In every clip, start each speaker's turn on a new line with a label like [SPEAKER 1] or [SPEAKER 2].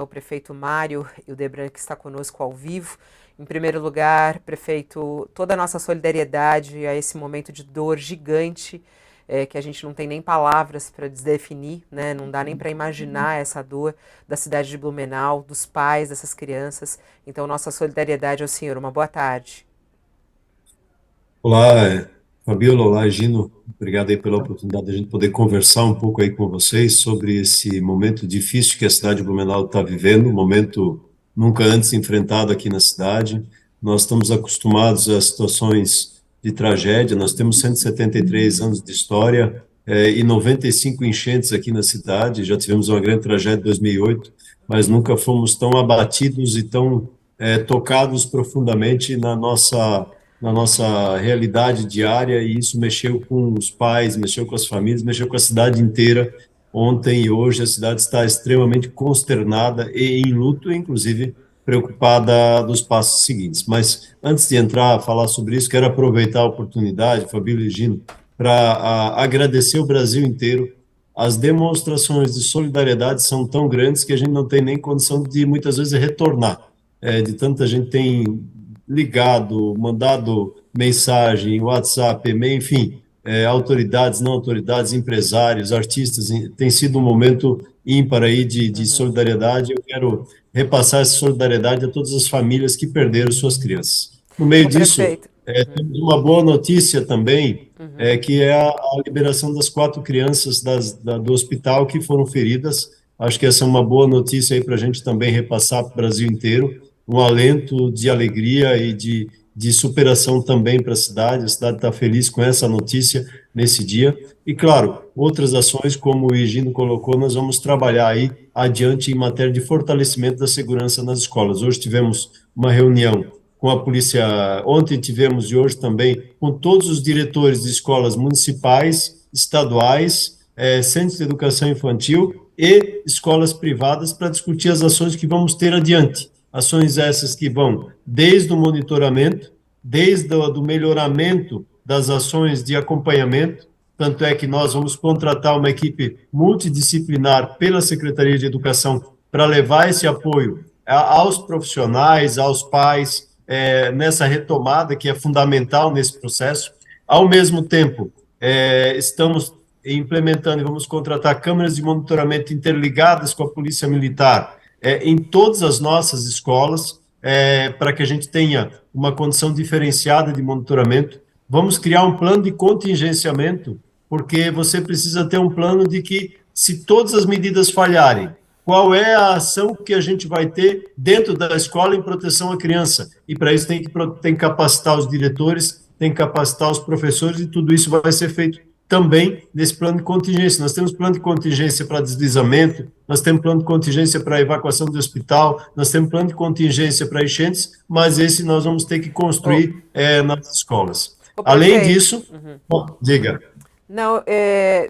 [SPEAKER 1] o prefeito Mário Hildebrand, que está conosco ao vivo. Em primeiro lugar, prefeito, toda a nossa solidariedade a esse momento de dor gigante, que a gente não tem nem palavras para desdefinir, né? Não dá nem para imaginar essa dor da cidade de Blumenau, dos pais dessas crianças. Então, nossa solidariedade ao senhor. Uma boa tarde.
[SPEAKER 2] Olá, Fabiola, olá, Gino. Obrigado aí pela oportunidade de a gente poder conversar um pouco aí com vocês sobre esse momento difícil que a cidade de Blumenau está vivendo, um momento nunca antes enfrentado aqui na cidade. Nós estamos acostumados a situações de tragédia, nós temos 173 anos de história, e 95 enchentes aqui na cidade, já tivemos uma grande tragédia em 2008, mas nunca fomos tão abatidos e tão tocados profundamente na nossa realidade diária, e isso mexeu com os pais, mexeu com as famílias, mexeu com a cidade inteira. Ontem e hoje a cidade está extremamente consternada e em luto, inclusive preocupada dos passos seguintes. Mas antes de entrar a falar sobre isso, quero aproveitar a oportunidade, Fabíola e Gino, para agradecer o Brasil inteiro. As demonstrações de solidariedade são tão grandes que a gente não tem nem condição de muitas vezes retornar. De tanta gente tem ligado, mandado mensagem, WhatsApp, e-mail, enfim, autoridades, não autoridades, empresários, artistas, tem sido um momento ímpar aí de
[SPEAKER 1] Uhum.
[SPEAKER 2] solidariedade. Eu quero repassar essa solidariedade a todas as famílias que perderam suas crianças. No meio
[SPEAKER 1] Ô,
[SPEAKER 2] disso,
[SPEAKER 1] prefeito. Uhum.
[SPEAKER 2] temos uma boa notícia também,
[SPEAKER 1] Uhum.
[SPEAKER 2] que é a liberação das 4 crianças do hospital que foram feridas. Acho que essa é uma boa notícia aí para a gente também repassar para o Brasil inteiro, um alento de alegria e de superação também para a cidade está feliz com essa notícia nesse dia, e claro, outras ações, como o Higino colocou, nós vamos trabalhar aí adiante em matéria de fortalecimento da segurança nas escolas. Hoje tivemos uma reunião com a polícia, ontem tivemos e hoje também, com todos os diretores de escolas municipais, estaduais, centros de educação infantil e escolas privadas para discutir as ações que vamos ter adiante. Ações essas que vão desde o monitoramento, desde o do melhoramento das ações de acompanhamento, tanto é que nós vamos contratar uma equipe multidisciplinar pela Secretaria de Educação para levar esse apoio aos profissionais, aos pais, nessa retomada que é fundamental nesse processo. Ao mesmo tempo, estamos implementando e vamos contratar câmeras de monitoramento interligadas com a Polícia Militar, em todas as nossas escolas, para que a gente tenha uma condição diferenciada de monitoramento. Vamos criar um plano de contingenciamento, porque você precisa ter um plano de que, se todas as medidas falharem, qual é a ação que a gente vai ter dentro da escola em proteção à criança. E para isso tem que capacitar os diretores, tem que capacitar os professores, e tudo isso vai ser feito também nesse plano de contingência. Nós temos plano de contingência para deslizamento, nós temos plano de contingência para evacuação do hospital, nós temos plano de contingência para enchentes, mas esse nós vamos ter que
[SPEAKER 1] Ô,
[SPEAKER 2] construir nas escolas.
[SPEAKER 1] ô,
[SPEAKER 2] Além
[SPEAKER 1] prefeito.
[SPEAKER 2] disso, bom, diga.
[SPEAKER 1] Não,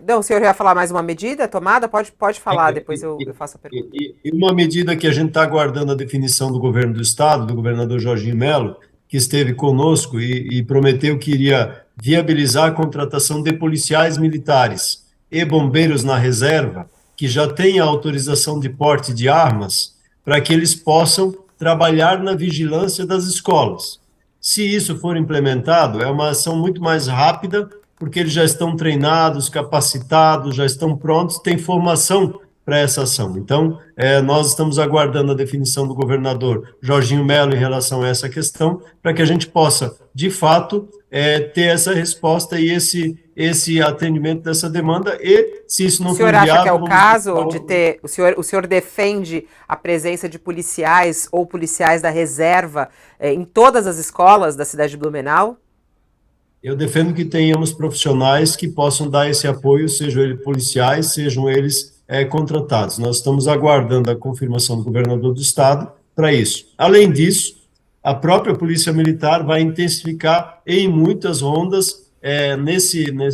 [SPEAKER 1] não, o senhor ia falar mais uma medida tomada? Pode falar, depois eu faço a pergunta.
[SPEAKER 2] E uma medida que a gente está aguardando a definição do governo do estado, do governador Jorginho Melo, que esteve conosco e prometeu que iria viabilizar a contratação de policiais militares e bombeiros na reserva, que já têm a autorização de porte de armas, para que eles possam trabalhar na vigilância das escolas. Se isso for implementado, é uma ação muito mais rápida, porque eles já estão treinados, capacitados, já estão prontos, têm formação para essa ação. Então, nós estamos aguardando a definição do governador Jorginho Melo em relação a essa questão, para que a gente possa, de fato, ter essa resposta e esse atendimento dessa demanda, e, se isso
[SPEAKER 1] O
[SPEAKER 2] não
[SPEAKER 1] senhor
[SPEAKER 2] for
[SPEAKER 1] acha que é
[SPEAKER 2] viável,
[SPEAKER 1] o
[SPEAKER 2] vamos buscar
[SPEAKER 1] caso de
[SPEAKER 2] outro.
[SPEAKER 1] ter. O senhor defende a presença de policiais ou policiais da reserva em todas as escolas da cidade de Blumenau?
[SPEAKER 2] Eu defendo que tenhamos profissionais que possam dar esse apoio, sejam eles policiais, sejam eles contratados. Nós estamos aguardando a confirmação do governador do estado para isso. Além disso, a própria Polícia Militar vai intensificar em muitas rondas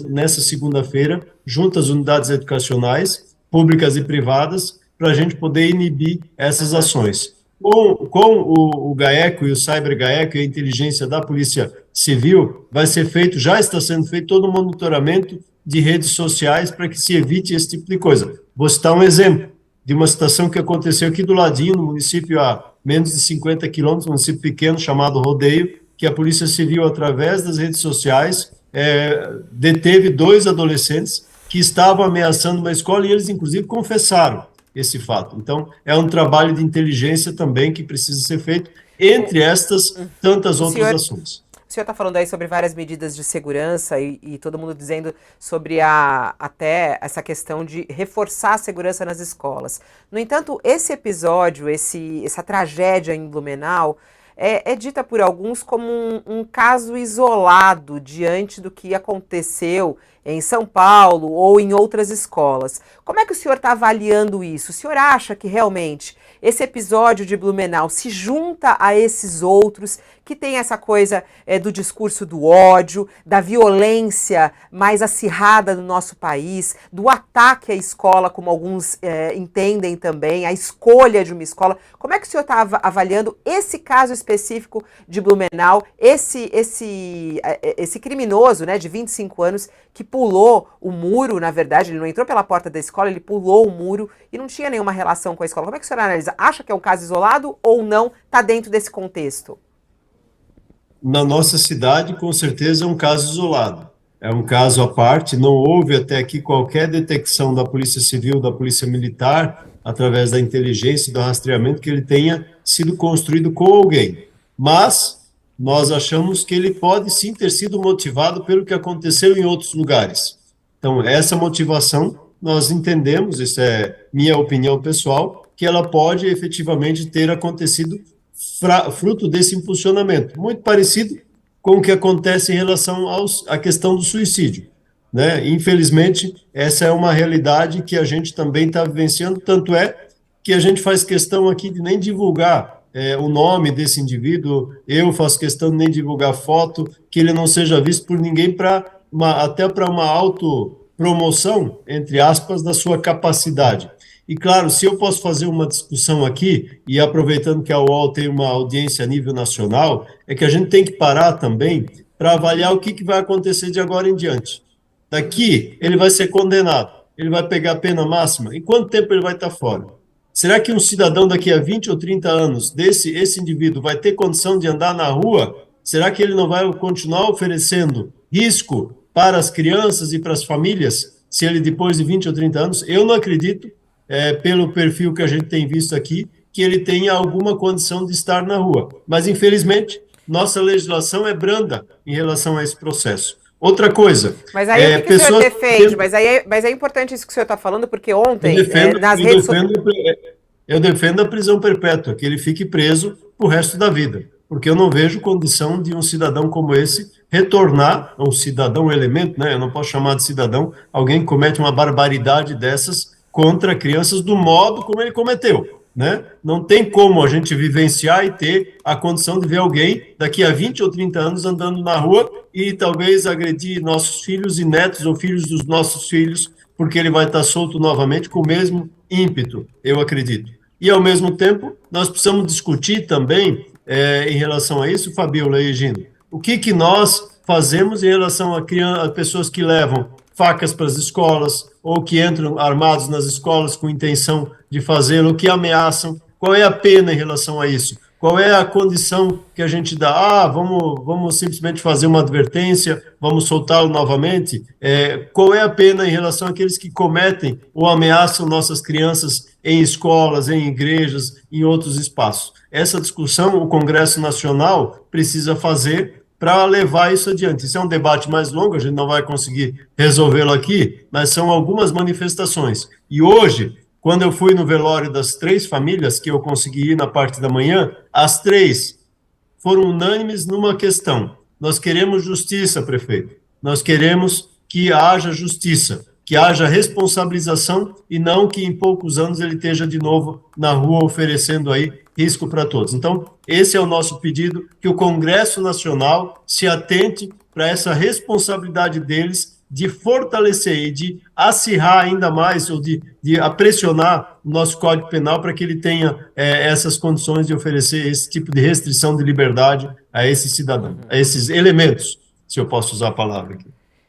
[SPEAKER 2] nessa segunda-feira, junto às unidades educacionais, públicas e privadas, para a gente poder inibir essas
[SPEAKER 1] Aham.
[SPEAKER 2] ações. Com o GAECO e o Cyber GAECO e a inteligência da Polícia Civil, vai ser feito, já está sendo feito todo o monitoramento de redes sociais para que se evite esse tipo de coisa. Vou citar um exemplo. de uma situação que aconteceu aqui do ladinho, no município a menos de 50 quilômetros, um município pequeno chamado Rodeio, que a Polícia Civil, através das redes sociais, deteve 2 adolescentes que estavam ameaçando uma escola e eles, inclusive, confessaram esse fato. Então, é um trabalho de inteligência também que precisa ser feito, entre estas tantas outras ações.
[SPEAKER 1] O senhor está falando aí sobre várias medidas de segurança e todo mundo dizendo sobre até essa questão de reforçar a segurança nas escolas. No entanto, esse episódio, essa tragédia em Blumenau, é dita por alguns como um caso isolado diante do que aconteceu em São Paulo ou em outras escolas. Como é que o senhor está avaliando isso? O senhor acha que realmente esse episódio de Blumenau se junta a esses outros que tem essa coisa do discurso do ódio, da violência mais acirrada no nosso país, do ataque à escola, como alguns entendem também, a escolha de uma escola? Como é que o senhor está avaliando esse caso específico de Blumenau, esse criminoso, né, de 25 anos, que pulou o muro, na verdade, ele não entrou pela porta da escola, ele pulou o muro e não tinha nenhuma relação com a escola. Como é que o senhor analisa? Acha que é um caso isolado ou não? Está dentro desse contexto?
[SPEAKER 2] Na nossa cidade, com certeza, é um caso isolado. É um caso à parte, não houve até aqui qualquer detecção da Polícia Civil, da Polícia Militar, através da inteligência e do rastreamento, que ele tenha sido construído com alguém. Mas nós achamos que ele pode sim ter sido motivado pelo que aconteceu em outros lugares. Então, essa motivação, nós entendemos, isso é minha opinião pessoal, que ela pode efetivamente ter acontecido fruto desse impulsionamento, muito parecido com o que acontece em relação à questão do suicídio, né? Infelizmente, essa é uma realidade que a gente também está vivenciando, tanto é que a gente faz questão aqui de nem divulgar o nome desse indivíduo, eu faço questão de nem divulgar foto, que ele não seja visto por ninguém, até para uma autopromoção, entre aspas, da sua capacidade. E, claro, se eu posso fazer uma discussão aqui, e aproveitando que a UOL tem uma audiência a nível nacional, é que a gente tem que parar também para avaliar o que vai acontecer de agora em diante. Daqui, ele vai ser condenado, ele vai pegar a pena máxima, em quanto tempo ele vai estar fora? Será que um cidadão daqui a 20 ou 30 anos, esse indivíduo, vai ter condição de andar na rua? Será que ele não vai continuar oferecendo risco para as crianças e para as famílias, se ele depois de 20 ou 30 anos? Eu não acredito, pelo perfil que a gente tem visto aqui, que ele tenha alguma condição de estar na rua. Mas, infelizmente, nossa legislação é branda em relação a esse processo. Outra coisa...
[SPEAKER 1] Mas aí o que o senhor defende? Mas é importante isso que o senhor está falando, porque ontem, nas redes sociais...
[SPEAKER 2] Eu defendo a prisão perpétua, que ele fique preso pro resto da vida, porque eu não vejo condição de um cidadão como esse retornar, um cidadão elemento, né? Eu não posso chamar de cidadão alguém que comete uma barbaridade dessas contra crianças do modo como ele cometeu, né? Não tem como a gente vivenciar e ter a condição de ver alguém daqui a 20 ou 30 anos andando na rua e talvez agredir nossos filhos e netos ou filhos dos nossos filhos, porque ele vai estar solto novamente com o mesmo ímpeto, eu acredito. E, ao mesmo tempo, nós precisamos discutir também, em relação a isso, Fabiola e Gino, o que nós fazemos em relação a pessoas que levam facas para as escolas, ou que entram armados nas escolas com intenção de fazê-lo, que ameaçam. Qual é a pena em relação a isso? Qual é a condição que a gente dá? Vamos simplesmente fazer uma advertência, vamos soltá-lo novamente? Qual é a pena em relação àqueles que cometem ou ameaçam nossas crianças em escolas, em igrejas, em outros espaços? Essa discussão o Congresso Nacional precisa fazer para levar isso adiante. Isso é um debate mais longo, a gente não vai conseguir resolvê-lo aqui, mas são algumas manifestações. E hoje, quando eu fui no velório das 3 famílias, que eu consegui ir na parte da manhã, as 3 foram unânimes numa questão: nós queremos justiça, prefeito, nós queremos que haja justiça, que haja responsabilização e não que em poucos anos ele esteja de novo na rua oferecendo aí risco para todos. Então, esse é o nosso pedido, que o Congresso Nacional se atente para essa responsabilidade deles de fortalecer e de acirrar ainda mais, ou de pressionar o nosso Código Penal para que ele tenha essas condições de oferecer esse tipo de restrição de liberdade a esses cidadãos, a esses elementos, se eu posso usar a palavra aqui.